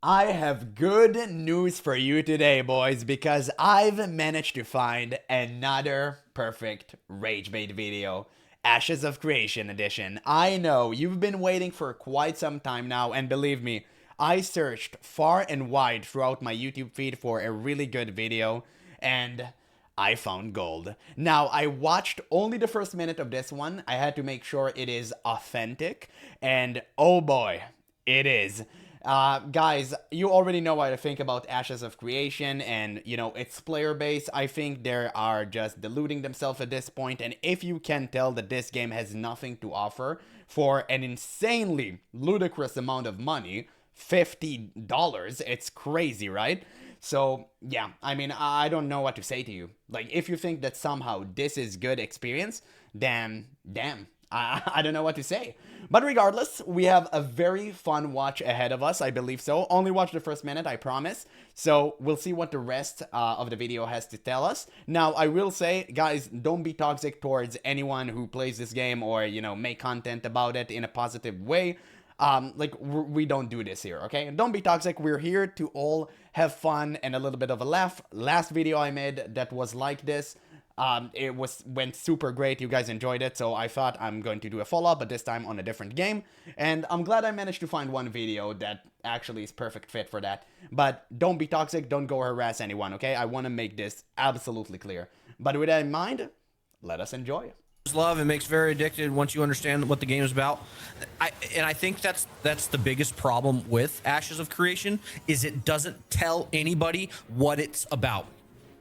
I have good news for you today, boys, because I've managed to find another perfect rage bait video. Ashes of Creation edition. I know you've been waiting for quite some time now, and believe me, I searched far and wide throughout my YouTube feed for a really good video, and I found gold. Now, I watched only the first minute of this one. I had to make sure it is authentic, and oh boy, it is. Guys, you already know what I think about Ashes of Creation and, its player base. I think they are just deluding themselves at this point, and if you can tell that this game has nothing to offer for an insanely ludicrous amount of money, $50, it's crazy, right? So, yeah, I mean, I don't know what to say to you. Like, if you think that somehow this is good experience, then, damn, I don't know what to say. But regardless, we have a very fun watch ahead of us, I believe so. Only watch the first minute, I promise. So we'll see what the rest of the video has to tell us. Now, I will say, guys, don't be toxic towards anyone who plays this game or, make content about it in a positive way. We don't do this here, okay? Don't be toxic. We're here to all have fun and a little bit of a laugh. Last video I made that was like this, it went super great. You guys enjoyed it, so I thought I'm going to do a follow-up, but this time on a different game. And I'm glad I managed to find one video that actually is perfect fit for that. But don't be toxic. Don't go harass anyone, okay? I want to make this absolutely clear. But with that in mind, let us enjoy. Love, it makes very addicted once you understand what the game is about. I think that's the biggest problem with Ashes of Creation is it doesn't tell anybody what it's about.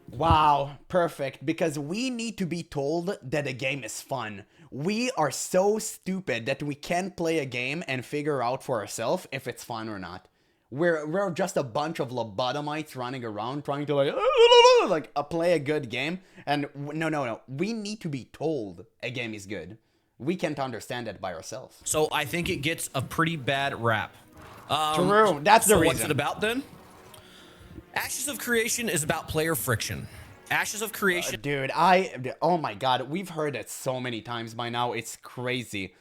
Wow, perfect, because we need to be told that a game is fun. We are so stupid that we can't play a game and figure out for ourselves if it's fun or not. We're just a bunch of lobotomites running around trying to play a good game. And no. We need to be told a game is good. We can't understand it by ourselves. So I think it gets a pretty bad rap. True, that's the reason. What's it about then? Ashes of Creation is about player friction. Ashes of Creation... Dude, oh my god, we've heard it so many times by now, it's crazy.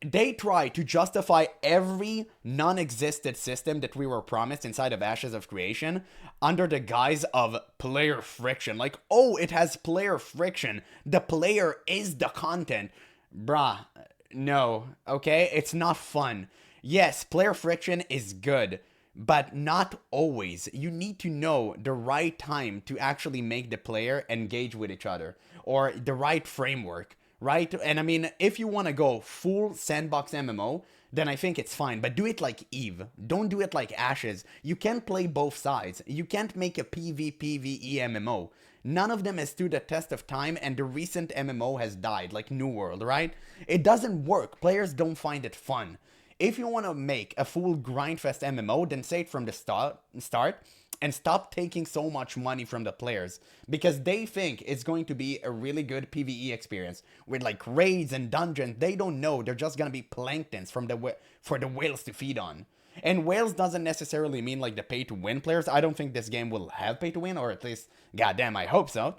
They try to justify every non-existent system that we were promised inside of Ashes of Creation under the guise of player friction. Like, oh, it has player friction. The player is the content. Bruh, no, okay? It's not fun. Yes, player friction is good, but not always. You need to know the right time to actually make the player engage with each other, or the right framework, right? And I mean, if you want to go full sandbox MMO, then I think it's fine, but do it like Eve. Don't do it like Ashes. You can't play both sides. You can't make a PvPvE MMO. None of them has stood the test of time, and the recent MMO has died, like New World, right? It doesn't work. Players don't find it fun. If you want to make a full grindfest MMO, then say it from the start and stop taking so much money from the players, because they think it's going to be a really good PvE experience with like raids and dungeons. They don't know they're just going to be planktons for the whales to feed on. And whales doesn't necessarily mean like the pay to win players. I don't think this game will have pay to win, or at least, goddamn, I hope so.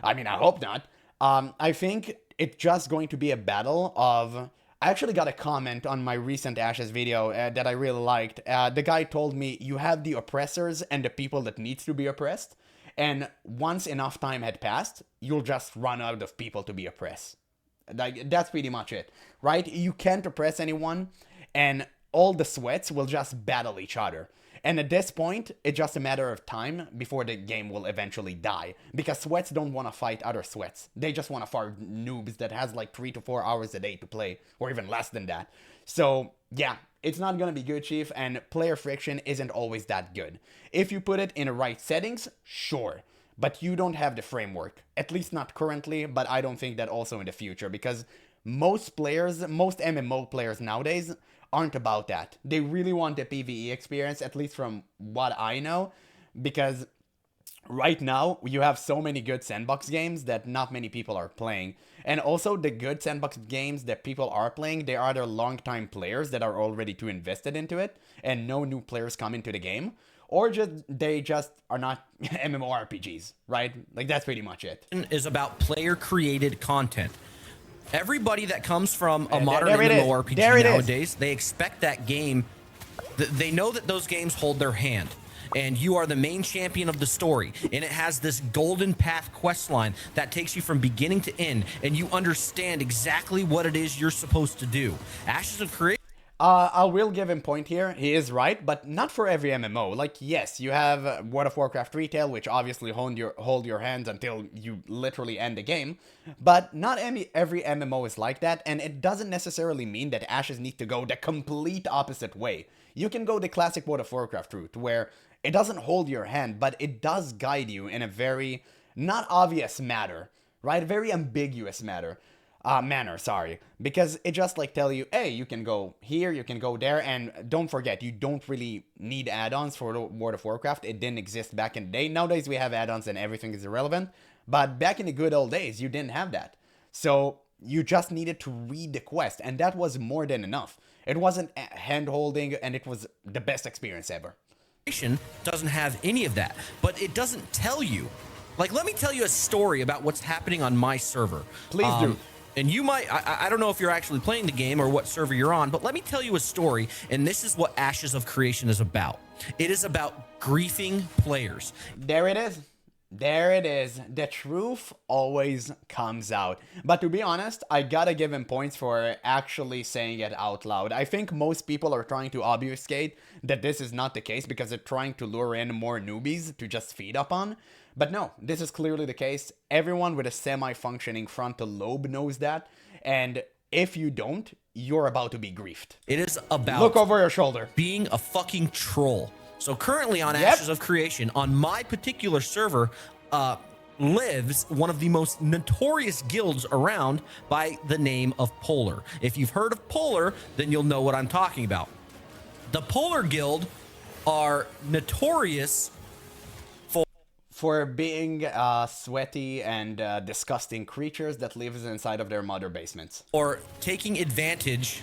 I mean, I hope not. I think it's just going to be a battle of... I actually got a comment on my recent Ashes video that I really liked. The guy told me, you have the oppressors and the people that needs to be oppressed, and once enough time had passed, you'll just run out of people to be oppressed. Like, that's pretty much it, right? You can't oppress anyone, and all the sweats will just battle each other. And at this point, it's just a matter of time before the game will eventually die. Because sweats don't want to fight other sweats. They just want to fight noobs that has like 3 to 4 hours a day to play. Or even less than that. So, yeah, it's not going to be good, Chief. And player friction isn't always that good. If you put it in the right settings, sure. But you don't have the framework. At least not currently, but I don't think that also in the future. Because most MMO players nowadays aren't about that. They really want the PvE experience, at least from what I know, because right now you have so many good sandbox games that not many people are playing. And also the good sandbox games that people are playing, they are the long-time players that are already too invested into it, and no new players come into the game. Or they just are not MMORPGs, right? Like, that's pretty much it. Is about player-created content. Everybody that comes from a modern MMORPG nowadays, they expect that game They know that those games hold their hand, and you are the main champion of the story, and it has this golden path quest line that takes you from beginning to end, and you understand exactly what it is you're supposed to do. Ashes of Creation. I will give him point here. He is right, but not for every MMO. Like, yes, you have World of Warcraft Retail, which obviously hold your hands until you literally end the game. But not every MMO is like that, and it doesn't necessarily mean that Ashes need to go the complete opposite way. You can go the classic World of Warcraft route, where it doesn't hold your hand, but it does guide you in a very not obvious manner, right? A very ambiguous manner. Sorry, because it just like tell you, hey, you can go here, you can go there, and don't forget, you don't really need add-ons for the World of Warcraft. It didn't exist back in the day. Nowadays we have add-ons and everything is irrelevant, but back in the good old days you didn't have that. So you just needed to read the quest, and that was more than enough. It wasn't hand-holding, and it was the best experience ever. Doesn't have any of that, but it doesn't tell you. Like, let me tell you a story about what's happening on my server. Please do. And you might, I don't know if you're actually playing the game or what server you're on, but let me tell you a story, and this is what Ashes of Creation is about. It is about griefing players. There it is. There it is. The truth always comes out. But to be honest, I gotta give him points for actually saying it out loud. I think most people are trying to obfuscate that this is not the case because they're trying to lure in more newbies to just feed up on. But no, this is clearly the case. Everyone with a semi-functioning frontal lobe knows that. And if you don't, you're about to be griefed. It is about look over your shoulder. Being a fucking troll. So currently on Ashes of Creation, on my particular server, lives one of the most notorious guilds around by the name of Polar. If you've heard of Polar, then you'll know what I'm talking about. The Polar Guild are notorious for being sweaty and disgusting creatures that lives inside of their mother basements. Or taking advantage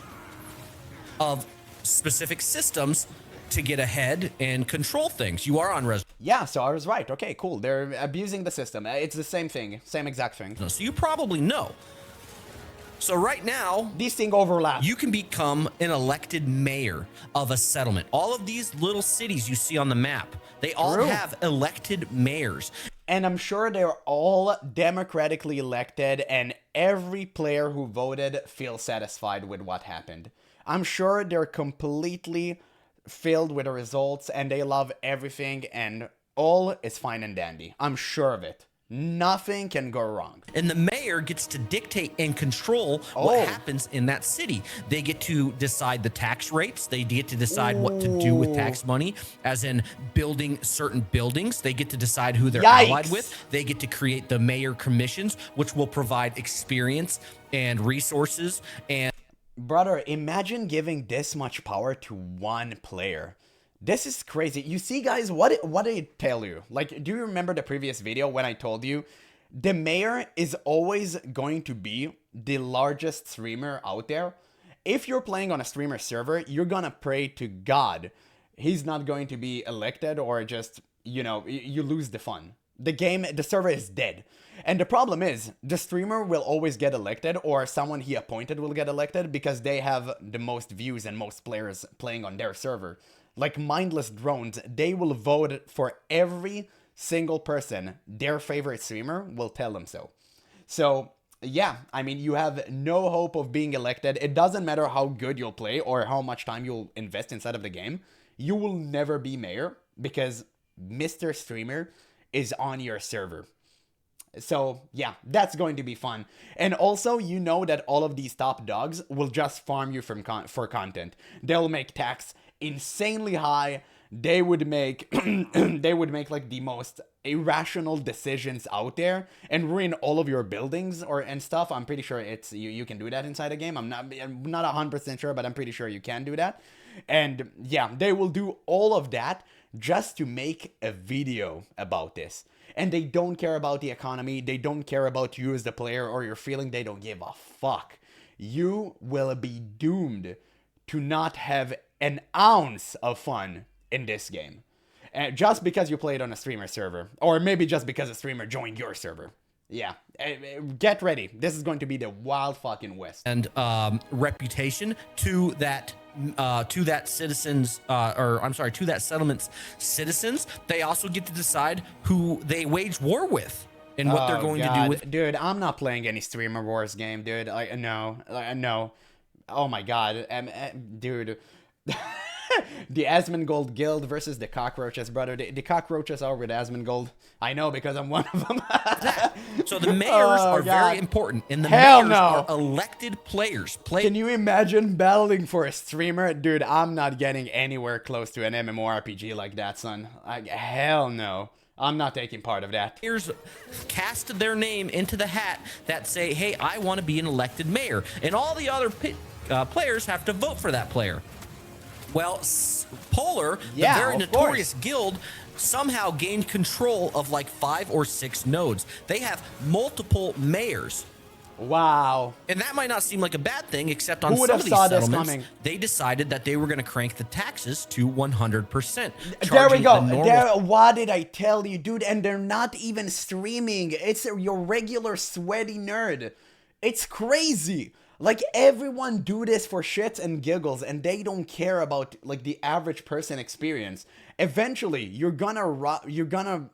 of specific systems to get ahead and control things. You are on res. Yeah, so I was right. Okay, cool. They're abusing the system. It's the same thing. Same exact thing. So you probably know. So right now, these things overlap. You can become an elected mayor of a settlement. All of these little cities you see on the map, they all have elected mayors. And I'm sure they're all democratically elected, and every player who voted feels satisfied with what happened. I'm sure they're completely filled with the results, and they love everything, and all is fine and dandy. I'm sure of it. Nothing can go wrong. And the mayor gets to dictate and control what happens in that city. They get to decide the tax rates. They get to decide what to do with tax money, as in building certain buildings. They get to decide who they're allied with. They get to create the mayor commissions, which will provide experience and resources. And brother, imagine giving this much power to one player. This is crazy. You see, guys, what did it tell you? Like, do you remember the previous video when I told you the mayor is always going to be the largest streamer out there? If you're playing on a streamer server, you're gonna pray to God he's not going to be elected, or just, you know, you lose the fun. The server is dead. And the problem is, the streamer will always get elected, or someone he appointed will get elected, because they have the most views and most players playing on their server. Like mindless drones, they will vote for every single person. Their favorite streamer will tell them so. So, yeah, I mean, you have no hope of being elected. It doesn't matter how good you'll play or how much time you'll invest inside of the game. You will never be mayor, because Mr. Streamer is on your server. So, yeah, that's going to be fun. And also, you know that all of these top dogs will just farm you for content. They'll make tax insanely high. They would make like the most irrational decisions out there and ruin all of your buildings and stuff. I'm pretty sure it's you can do that inside a game. I'm not 100% sure, but I'm pretty sure you can do that. And yeah, they will do all of that just to make a video about this. And they don't care about the economy. They don't care about you as the player or your feeling. They don't give a fuck. You will be doomed to not have an ounce of fun in this game. Just because you played on a streamer server. Or maybe just because a streamer joined your server. Yeah, get ready. This is going to be the wild fucking west. And reputation to that to that citizens, or I'm sorry, to that settlement's citizens. They also get to decide who they wage war with and what they're going to do with. Dude, I'm not playing any streamer wars game, dude. No, no. Oh my god, dude. The Asmongold Guild versus the cockroaches, brother. The cockroaches are with Asmongold. I know because I'm one of them. So the mayors are very important, and the Hell mayors no. are elected players. Can you imagine battling for a streamer? Dude, I'm not getting anywhere close to an MMORPG like that, son. Hell no. I'm not taking part of that. Players cast their name into the hat that say, hey, I want to be an elected mayor. And all the other players have to vote for that player. Well, Polar, the very notorious guild, somehow gained control of like 5 or 6 nodes. They have multiple mayors. Wow. And that might not seem like a bad thing, except on some of these settlements, they decided that they were going to crank the taxes to 100%. There we go. What did I tell you, dude? And they're not even streaming. It's your regular sweaty nerd. It's crazy. Like, everyone do this for shits and giggles, and they don't care about, like, the average person experience. Eventually, you're gonna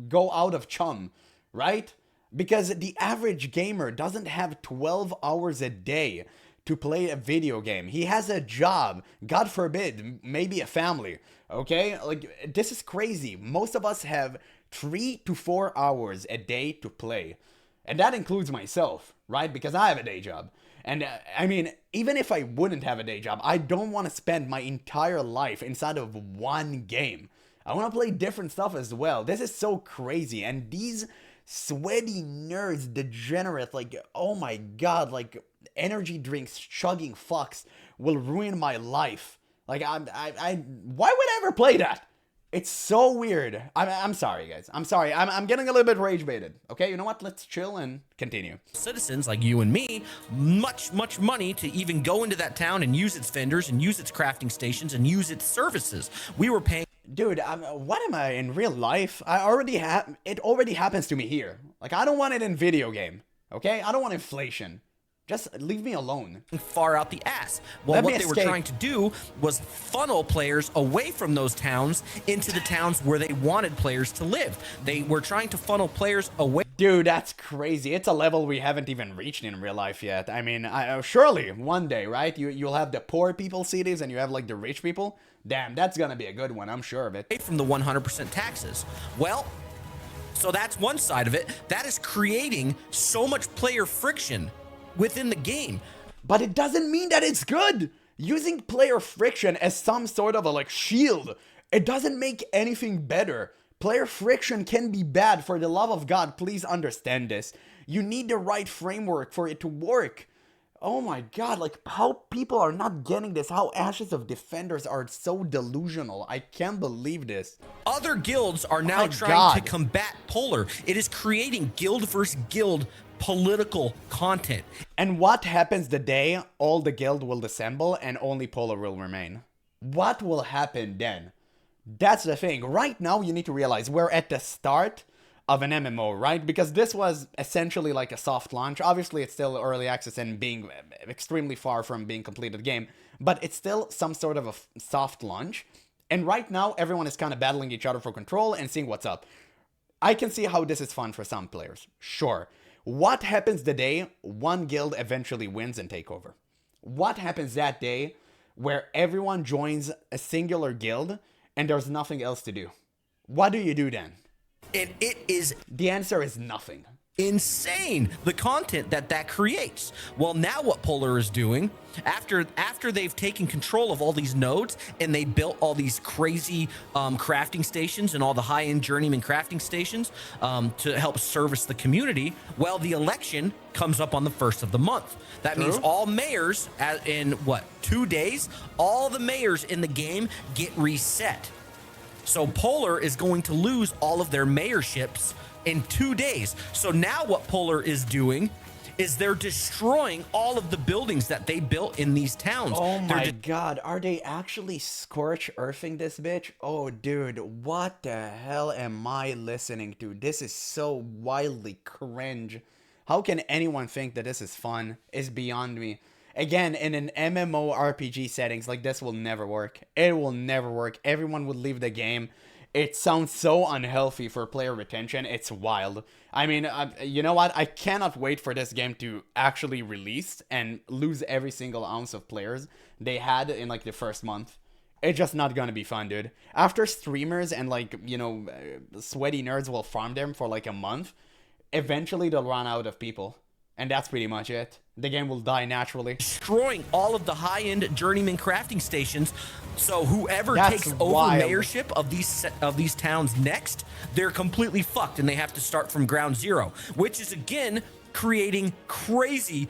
go out of chum, right? Because the average gamer doesn't have 12 hours a day to play a video game. He has a job, God forbid, maybe a family, okay? Like, this is crazy. Most of us have 3 to 4 hours a day to play. And that includes myself, right? Because I have a day job. And I mean, even if I wouldn't have a day job, I don't want to spend my entire life inside of one game. I want to play different stuff as well. This is so crazy. And these sweaty nerds, degenerate, like, oh my god, like, energy drinks chugging fucks will ruin my life. Like, why would I ever play that? It's so weird. I'm sorry, guys. I'm sorry. I'm getting a little bit rage baited. Okay, you know what? Let's chill and continue. Citizens like you and me, much money to even go into that town and use its vendors and use its crafting stations and use its services. We were paying. Dude, what am I in real life? It already happens to me here. Like, I don't want it in video game. Okay, I don't want inflation. Just leave me alone. Far out the ass. Well, what they were trying to do was funnel players away from those towns into the towns where they wanted players to live. They were trying to funnel players away. Dude, that's crazy. It's a level we haven't even reached in real life yet. I mean, surely one day, right? You'll have the poor people cities and you have like the rich people. Damn, that's gonna be a good one. I'm sure of it. From the 100% taxes. Well, so that's one side of it. That is creating so much player friction within the game. But it doesn't mean that it's good. Using player friction as some sort of a like shield, it doesn't make anything better. Player friction can be bad. For the love of God, please understand this. You need the right framework for it to work. Oh my god, like how people are not getting this, how Ashes of Defenders are so delusional. I can't believe this. Other guilds are now trying to combat Polar. It is creating guild versus guild political content. And what happens the day all the guild will dissemble and only Polar will remain? What will happen then? That's the thing. Right now, you need to realize we're at the start of an MMO, right? Because this was essentially like a soft launch. Obviously, it's still early access and being extremely far from being completed game, but it's still some sort of a soft launch. And right now, everyone is kind of battling each other for control and seeing what's up. I can see how this is fun for some players, sure. What happens the day one guild eventually wins and take over? What happens that day where everyone joins a singular guild and there's nothing else to do? What do you do then? And it is... The answer is nothing. Insane, the content that creates. Well, now what Polar is doing, after they've taken control of all these nodes and they built all these crazy crafting stations and all the high-end journeyman crafting stations to help service the community, well, the election comes up on the 1st of the month. That means all mayors, in what, 2 days, all the mayors in the game get reset. So Polar is going to lose all of their mayorships in 2 days. So now what Polar is doing is they're destroying all of the buildings that they built in these towns. Oh my god, are they actually scorch earthing this bitch? Oh dude, what the hell am I listening to? This is so wildly cringe. How can anyone think that this is fun? It's beyond me. Again, in an MMORPG settings, like, this will never work. It will never work. Everyone would leave the game. It sounds so unhealthy for player retention. It's wild. I mean, you know what? I cannot wait for this game to actually release and lose every single ounce of players they had in, like, the first month. It's just not gonna be fun, dude. After streamers and, like, you know, sweaty nerds will farm them for, like, a month, eventually they'll run out of people. And that's pretty much it. The game will die naturally. Destroying all of the high-end journeyman crafting stations. So whoever That's takes wild. over mayorship of these towns next, they're completely fucked and they have to start from ground zero, which is again creating crazy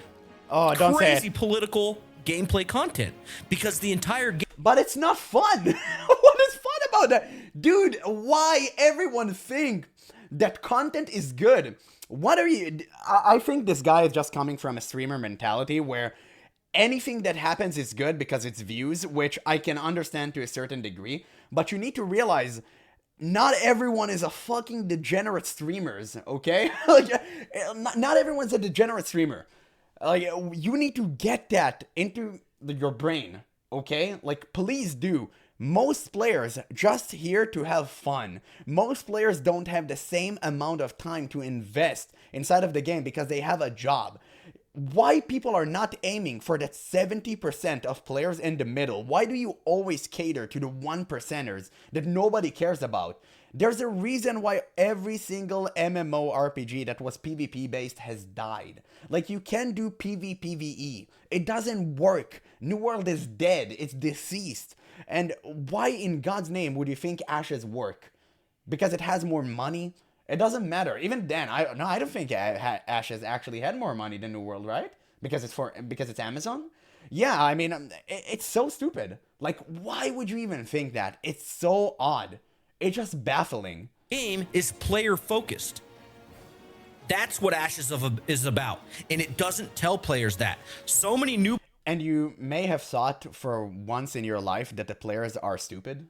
political gameplay content because the entire game. But it's not fun. What is fun about that? Dude, why everyone think that content is good? What are you... I think this guy is just coming from a streamer mentality where anything that happens is good because it's views, which I can understand to a certain degree. But you need to realize not everyone is a fucking degenerate streamers, okay? Like, not everyone's a degenerate streamer. Like, you need to get that into your brain, okay? Like, please do. Most players just here to have fun. Most players don't have the same amount of time to invest inside of the game because they have a job. Why people are not aiming for that 70% of players in the middle? Why do you always cater to the 1%ers that nobody cares about? There's a reason why every single MMORPG that was PvP based has died. Like, you can do PvPvE. It doesn't work. New World is dead. It's deceased. And why in God's name would you think Ashes work? Because it has more money? It doesn't matter. Even then, I don't think Ashes actually had more money than New World, right? Because it's Amazon? Yeah, I mean, it's so stupid. Like, why would you even think that? It's so odd. It's just baffling. Game is player focused. That's what Ashes is about. And it doesn't tell players that. So many new... And you may have thought for once in your life that the players are stupid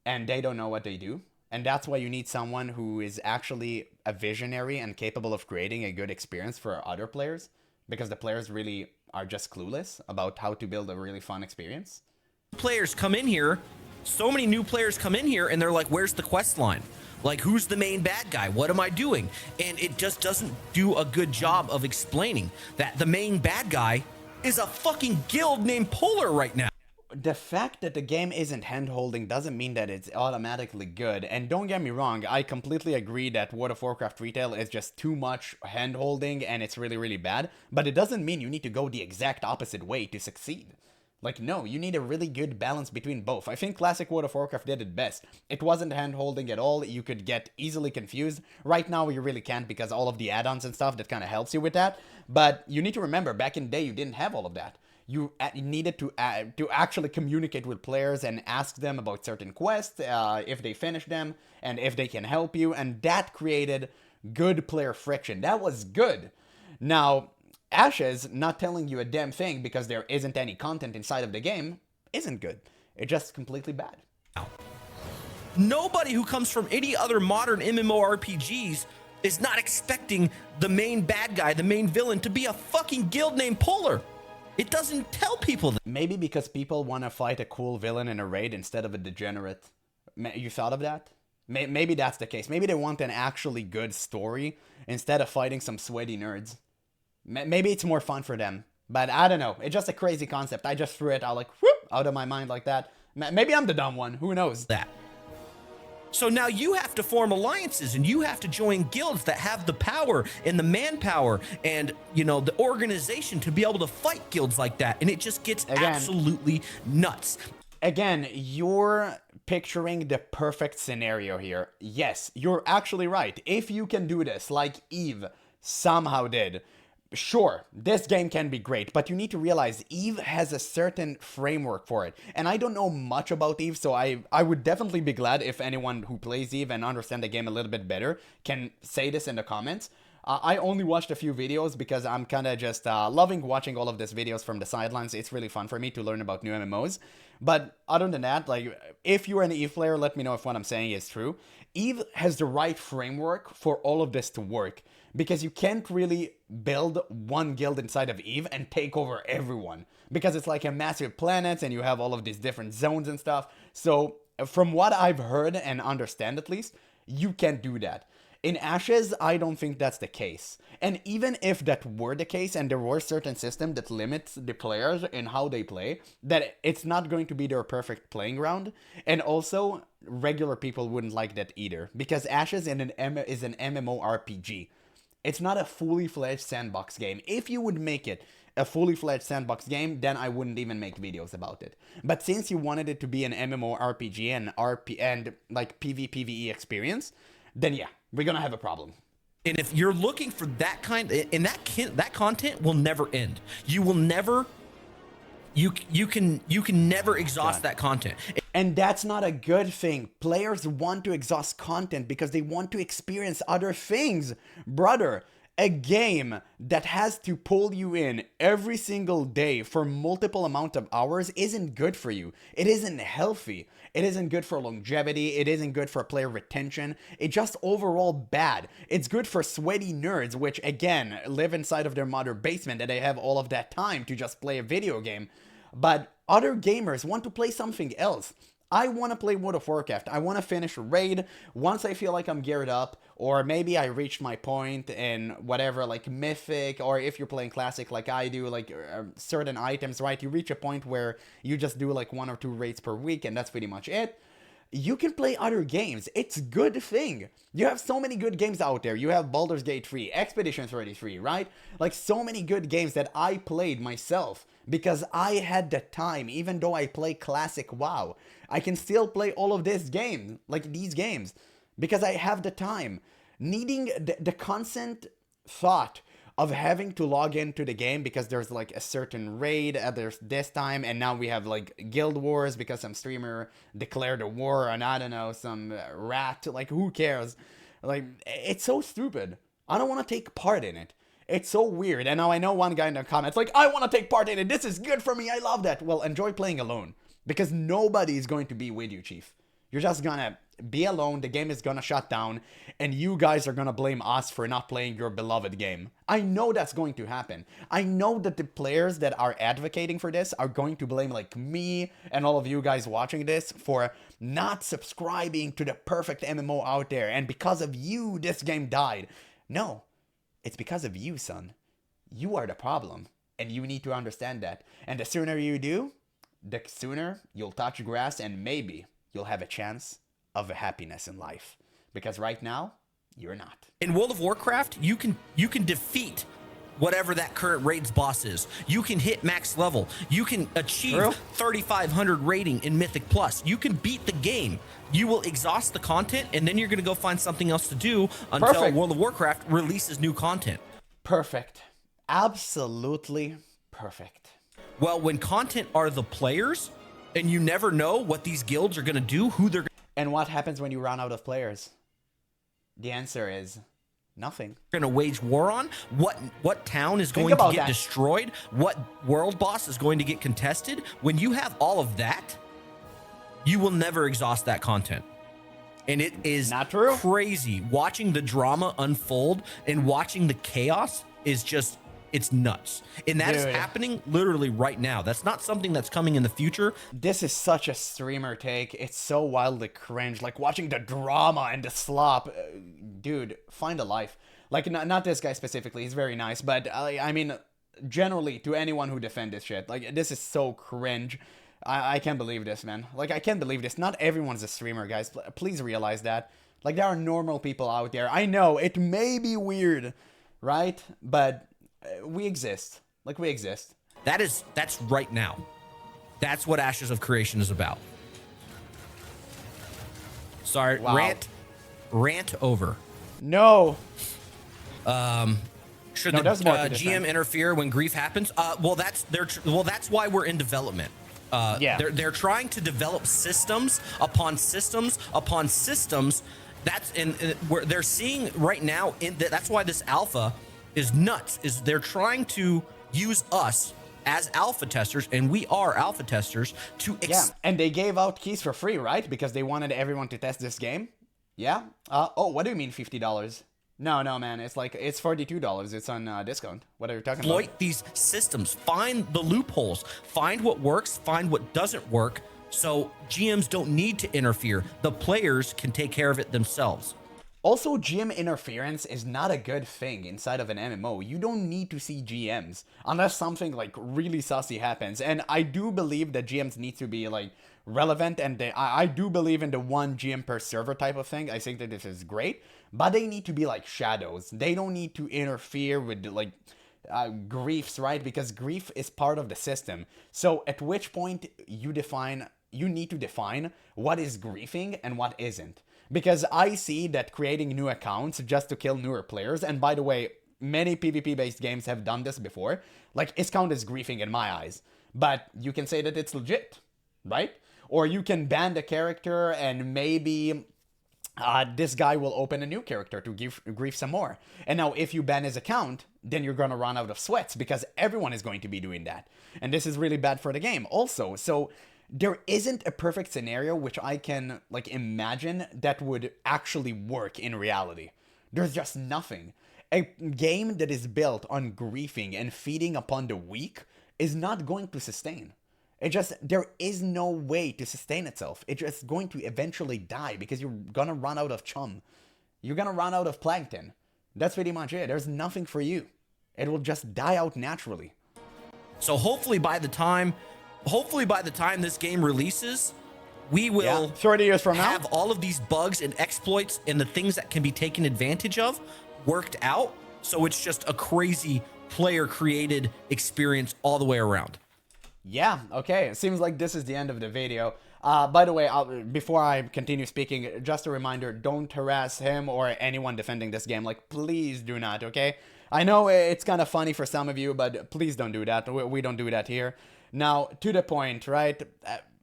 and they don't know what they do. And that's why you need someone who is actually a visionary and capable of creating a good experience for other players, because the players really are just clueless about how to build a really fun experience. Players come in here, so many new players come in here and they're like, where's the quest line? Like, who's the main bad guy? What am I doing? And it just doesn't do a good job of explaining that the main bad guy is a fucking guild named Polar right now. The fact that the game isn't hand-holding doesn't mean that it's automatically good. And don't get me wrong, I completely agree that World of Warcraft retail is just too much hand-holding and it's really, really bad. But it doesn't mean you need to go the exact opposite way to succeed. Like, no, you need a really good balance between both. I think classic World of Warcraft did it best. It wasn't hand-holding at all. You could get easily confused. Right now, you really can't because all of the add-ons and stuff that kind of helps you with that. But you need to remember, back in the day, you didn't have all of that. You needed to actually communicate with players and ask them about certain quests, if they finish them, and if they can help you. And that created good player friction. That was good. Now, Ashes not telling you a damn thing because there isn't any content inside of the game isn't good. It's just completely bad. Nobody who comes from any other modern MMORPGs is not expecting the main bad guy, the main villain, to be a fucking guild named Polar. It doesn't tell people that. Maybe because people want to fight a cool villain in a raid instead of a degenerate. You thought of that? Maybe that's the case. Maybe they want an actually good story instead of fighting some sweaty nerds. Maybe it's more fun for them. But I don't know. It's just a crazy concept. I just threw it out, like, whoop, out of my mind like that. Maybe I'm the dumb one. Who knows? That. So now you have to form alliances and you have to join guilds that have the power and the manpower and, you know, the organization to be able to fight guilds like that. And it just gets absolutely nuts. Again, you're picturing the perfect scenario here. Yes, you're actually right. If you can do this like Eve somehow did, sure, this game can be great, but you need to realize Eve has a certain framework for it. And I don't know much about Eve, so I would definitely be glad if anyone who plays Eve and understands the game a little bit better can say this in the comments. I only watched a few videos because I'm kind of just loving watching all of these videos from the sidelines. It's really fun for me to learn about new MMOs. But other than that, like, if you're an Eve player, let me know if what I'm saying is true. Eve has the right framework for all of this to work. because you can't really build one guild inside of Eve and take over everyone, because it's like a massive planet and you have all of these different zones and stuff. So from what I've heard and understand at least, you can't do that. In Ashes, I don't think that's the case. And even if that were the case and there were certain system that limits the players in how they play, that it's not going to be their perfect playing ground. And also, regular people wouldn't like that either, because Ashes is an MMORPG. It's not a fully fledged sandbox game. If you would make it a fully fledged sandbox game, then I wouldn't even make videos about it. But since you wanted it to be an MMORPG and like PvPvE experience, then yeah, we're gonna have a problem. And if you're looking for that kind, and that content will never end. You will never, you can never exhaust that content. And that's not a good thing. Players want to exhaust content because they want to experience other things. Brother, a game that has to pull you in every single day for multiple amount of hours isn't good for you. It isn't healthy. It isn't good for longevity. It isn't good for player retention. It's just overall bad. It's good for sweaty nerds, which again, live inside of their mother basement and they have all of that time to just play a video game. But other gamers want to play something else. I want to play World of Warcraft. I want to finish a raid once I feel like I'm geared up, or maybe I reached my point in whatever, like Mythic, or if you're playing Classic like I do, like certain items, right? You reach a point where you just do like 1 or 2 raids per week, and that's pretty much it. You can play other games. It's a good thing. You have so many good games out there. You have Baldur's Gate 3, Expedition 33, right? Like so many good games that I played myself because I had the time. Even though I play classic WoW, I can still play all of this game, like these games, because I have the time. Needing the constant thought of having to log into the game because there's like a certain raid at this time, and now we have like guild wars because some streamer declared a war on, I don't know, some rat. Like, who cares? Like, it's so stupid. I don't want to take part in it. It's so weird. And now I know one guy in the comments like, I want to take part in it. This is good for me. I love that. Well, enjoy playing alone, because nobody is going to be with you, Chief. You're just gonna be alone, the game is gonna shut down, and you guys are gonna blame us for not playing your beloved game. I know that's going to happen. I know that the players that are advocating for this are going to blame like me and all of you guys watching this for not subscribing to the perfect MMO out there, and because of you, this game died. No, it's because of you, son. You are the problem, and you need to understand that. And the sooner you do, the sooner you'll touch grass, and maybe you'll have a chance of a happiness in life, because right now you're not. In World of Warcraft, you can defeat whatever that current raid's boss is. You can hit max level. You can achieve 3,500 rating in Mythic Plus. You can beat the game. You will exhaust the content, and then you're going to go find something else to do until World of Warcraft releases new content. Perfect. Absolutely perfect. Well, when content are the players, and you never know what these guilds are going to do, who they're going to... And what happens when you run out of players? The answer is nothing. Going to wage war on? What town is going to get destroyed? What world boss is going to get contested? When you have all of that, you will never exhaust that content. And it is not true. Crazy. Watching the drama unfold and watching the chaos is just... It's nuts. And that is happening literally right now. That's not something that's coming in the future. This is such a streamer take. It's so wildly cringe. Like watching the drama and the slop. Dude, find a life. Like, not this guy specifically. He's very nice. But, I mean, generally, to anyone who defend this shit. Like, this is so cringe. I can't believe this, man. Like, I can't believe this. Not everyone's a streamer, guys. Please realize that. Like, there are normal people out there. I know, it may be weird, right? But... we exist. Like, we exist. That's right now. That's what Ashes of Creation is about. Sorry, wow. Rant over. No. Should the GM interfere when grief happens? Well, that's why we're in development. They're trying to develop systems upon systems upon systems. They're seeing right now. That's why this alpha is nuts. Is they're trying to use us as alpha testers, and we are alpha testers to and they gave out keys for free, right? Because they wanted everyone to test this game. Yeah. What do you mean $50? No, no, man. It's like it's $42. It's on discount. What are you talking about? Exploit these systems, find the loopholes, find what works, find what doesn't work. So GMs don't need to interfere. The players can take care of it themselves. Also, GM interference is not a good thing inside of an MMO. You don't need to see GMs unless something like really sussy happens. And I do believe that GMs need to be like relevant, and I do believe in the one GM per server type of thing. I think that this is great, but they need to be like shadows. They don't need to interfere with like griefs, right? Because grief is part of the system. So at which point you need to define what is griefing and what isn't. Because I see that creating new accounts just to kill newer players, and by the way, many PvP-based games have done this before, like, is count as griefing in my eyes. But you can say that it's legit, right? Or you can ban the character and maybe this guy will open a new character to grief some more. And now if you ban his account, then you're gonna run out of sweats because everyone is going to be doing that. And this is really bad for the game also. So there isn't a perfect scenario which I can like imagine that would actually work in reality. There's just nothing. A game that is built on griefing and feeding upon the weak is not going to sustain. There is no way to sustain itself. It's just going to eventually die because you're gonna run out of chum. You're gonna run out of plankton. That's pretty much it. There's nothing for you. It will just die out naturally. So hopefully by the time this game releases, we will 30 years from now have all of these bugs and exploits and the things that can be taken advantage of worked out. So it's just a crazy player created experience all the way around. Yeah, okay. It seems like this is the end of the video. By the way, before I continue speaking, just a reminder, don't harass him or anyone defending this game. Like, please do not, okay? I know it's kind of funny for some of you, but please don't do that. We don't do that here. Now, to the point, right?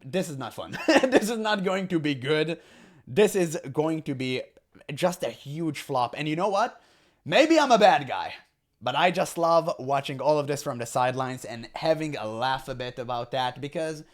This is not fun. This is not going to be good. This is going to be just a huge flop. And you know what? Maybe I'm a bad guy. But I just love watching all of this from the sidelines and having a laugh a bit about that because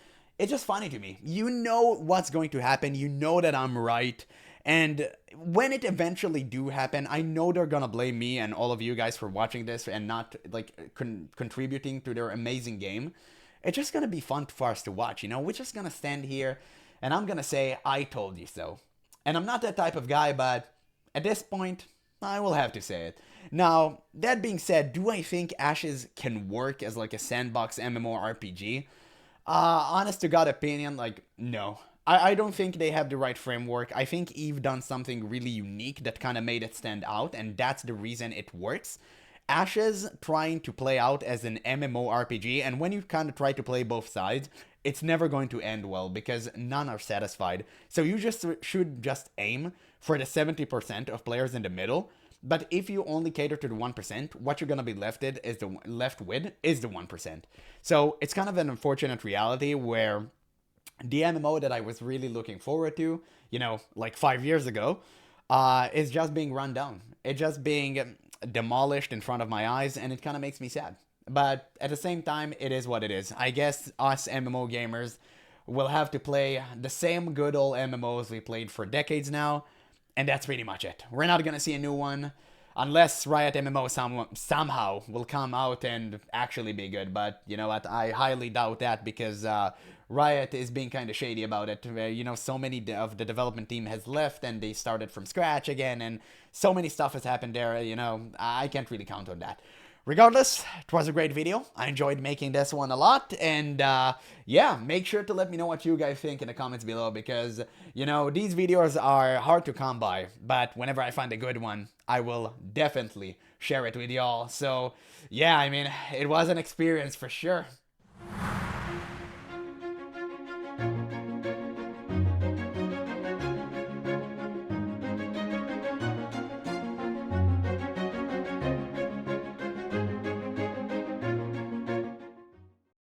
it's just funny to me. You know what's going to happen. You know that I'm right. And when it eventually do happen, I know they're gonna blame me and all of you guys for watching this and not like contributing to their amazing game. It's just gonna be fun for us to watch, you know? We're just gonna stand here and I'm gonna say, I told you so. And I'm not that type of guy, but at this point, I will have to say it. Now, that being said, do I think Ashes can work as like a sandbox MMORPG? Honest to God opinion, like, no. I don't think they have the right framework. I think Eve done something really unique that kind of made it stand out, and that's the reason it works. Ashes trying to play out as an MMORPG, and when you kind of try to play both sides, it's never going to end well because none are satisfied. So you should just aim for the 70% of players in the middle. But if you only cater to the 1%, what you're going to be left with is the 1%. So it's kind of an unfortunate reality where the MMO that I was really looking forward to, you know, like 5 years ago, is just being run down. It's just being demolished in front of my eyes, and it kind of makes me sad. But at the same time, it is what it is. I guess us MMO gamers will have to play the same good old MMOs we played for decades now, and that's pretty much it. We're not gonna see a new one unless Riot MMO somehow will come out and actually be good. But you know what? I highly doubt that because Riot is being kind of shady about it. You know, so many of the development team has left and they started from scratch again, and so many stuff has happened there. You know, I can't really count on that. Regardless, it was a great video. I enjoyed making this one a lot. And yeah, make sure to let me know what you guys think in the comments below because, you know, these videos are hard to come by. But whenever I find a good one, I will definitely share it with y'all. So yeah, I mean, it was an experience for sure.